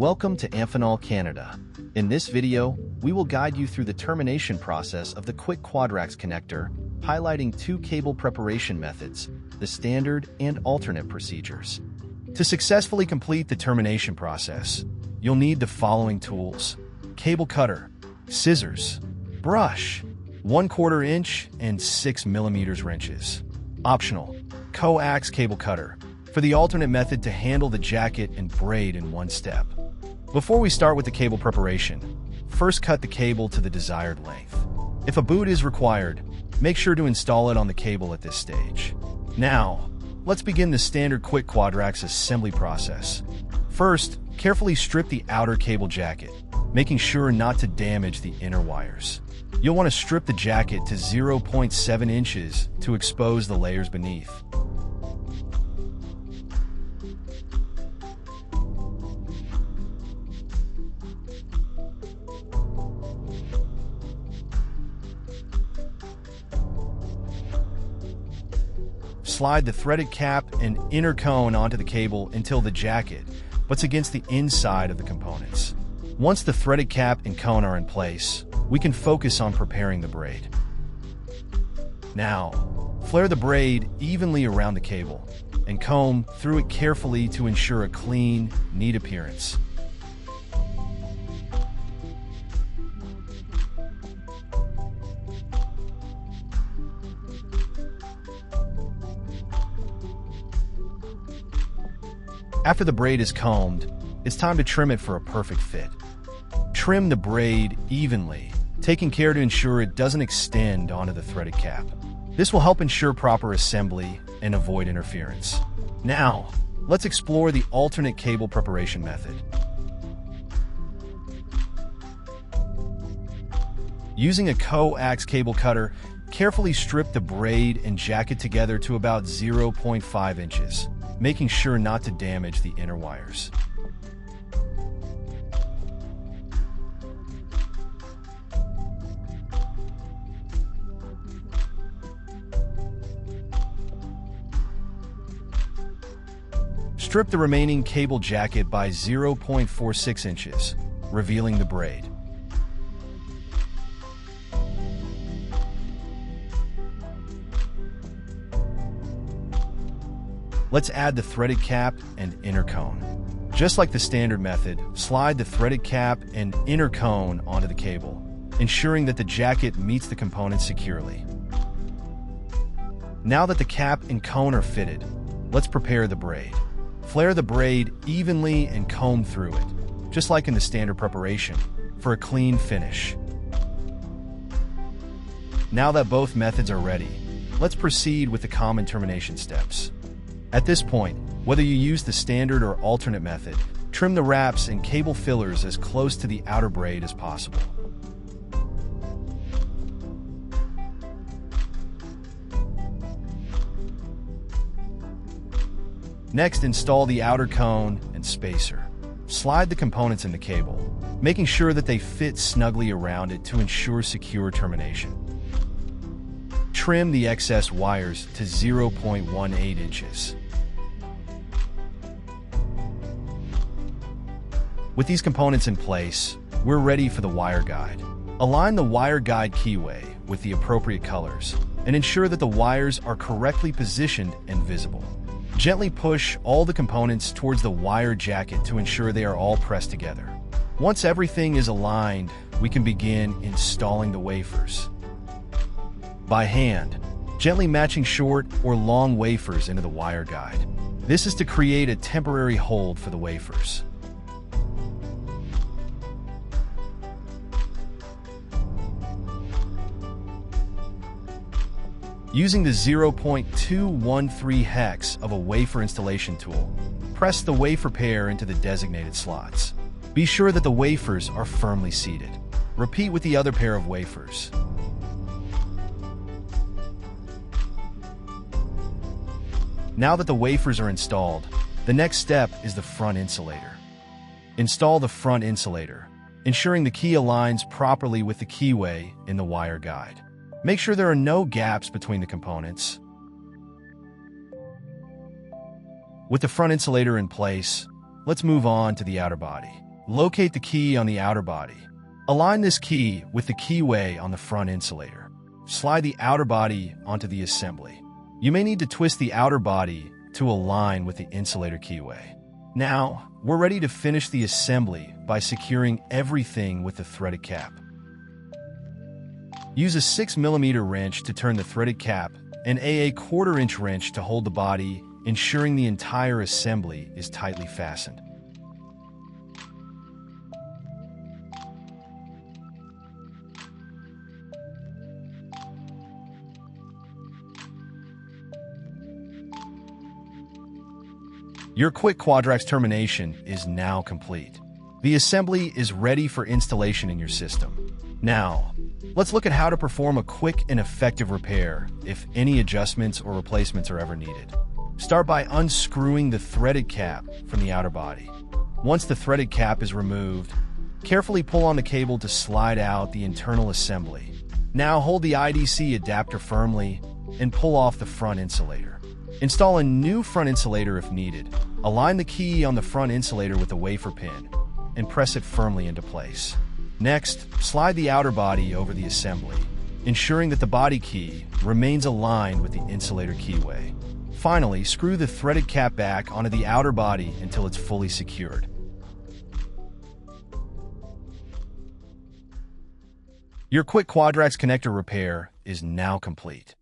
Welcome to Amphenol Canada. In this video, we will guide you through the termination process of the quick Quadrax connector, highlighting two cable preparation methods, the standard and alternate procedures. To successfully complete the termination process, you'll need the following tools: cable cutter, scissors, brush, 1/4 inch and 6 mm wrenches. Optional, coax cable cutter, for the alternate method to handle the jacket and braid in one step. Before we start with the cable preparation, first cut the cable to the desired length. If a boot is required, make sure to install it on the cable at this stage. Now, let's begin the standard quick Quadrax assembly process. First, carefully strip the outer cable jacket, making sure not to damage the inner wires. You'll want to strip the jacket to 0.7 inches to expose the layers beneath. Slide the threaded cap and inner cone onto the cable until the jacket butts against the inside of the components. Once the threaded cap and cone are in place, we can focus on preparing the braid. Now, flare the braid evenly around the cable and comb through it carefully to ensure a clean, neat appearance. After the braid is combed, it's time to trim it for a perfect fit. Trim the braid evenly, taking care to ensure it doesn't extend onto the threaded cap. This will help ensure proper assembly and avoid interference. Now, let's explore the alternate cable preparation method. Using a coax cable cutter, carefully strip the braid and jacket together to about 0.5 inches. Making sure not to damage the inner wires. Strip the remaining cable jacket by 0.46 inches, revealing the braid. Let's add the threaded cap and inner cone. Just like the standard method, slide the threaded cap and inner cone onto the cable, ensuring that the jacket meets the components securely. Now that the cap and cone are fitted, let's prepare the braid. Flare the braid evenly and comb through it, just like in the standard preparation, for a clean finish. Now that both methods are ready, let's proceed with the common termination steps. At this point, whether you use the standard or alternate method, trim the wraps and cable fillers as close to the outer braid as possible. Next, install the outer cone and spacer. Slide the components in the cable, making sure that they fit snugly around it to ensure secure termination. Trim the excess wires to 0.18 inches. With these components in place, we're ready for the wire guide. Align the wire guide keyway with the appropriate colors and ensure that the wires are correctly positioned and visible. Gently push all the components towards the wire jacket to ensure they are all pressed together. Once everything is aligned, we can begin installing the wafers. By hand, gently matching short or long wafers into the wire guide. This is to create a temporary hold for the wafers. Using the 0.213 hex of a wafer installation tool, press the wafer pair into the designated slots. Be sure that the wafers are firmly seated. Repeat with the other pair of wafers. Now that the wafers are installed, the next step is the front insulator. Install the front insulator, ensuring the key aligns properly with the keyway in the wire guide. Make sure there are no gaps between the components. With the front insulator in place, let's move on to the outer body. Locate the key on the outer body. Align this key with the keyway on the front insulator. Slide the outer body onto the assembly. You may need to twist the outer body to align with the insulator keyway. Now, we're ready to finish the assembly by securing everything with the threaded cap. Use a 6mm wrench to turn the threaded cap and a 1/4-inch wrench to hold the body, ensuring the entire assembly is tightly fastened. Your quick Quadrax termination is now complete. The assembly is ready for installation in your system. Now, let's look at how to perform a quick and effective repair if any adjustments or replacements are ever needed. Start by unscrewing the threaded cap from the outer body. Once the threaded cap is removed, carefully pull on the cable to slide out the internal assembly. Now hold the IDC adapter firmly and pull off the front insulator. Install a new front insulator if needed. Align the key on the front insulator with a wafer pin and press it firmly into place. Next, slide the outer body over the assembly, ensuring that the body key remains aligned with the insulator keyway. Finally, screw the threaded cap back onto the outer body until it's fully secured. Your quick Quadrax connector repair is now complete.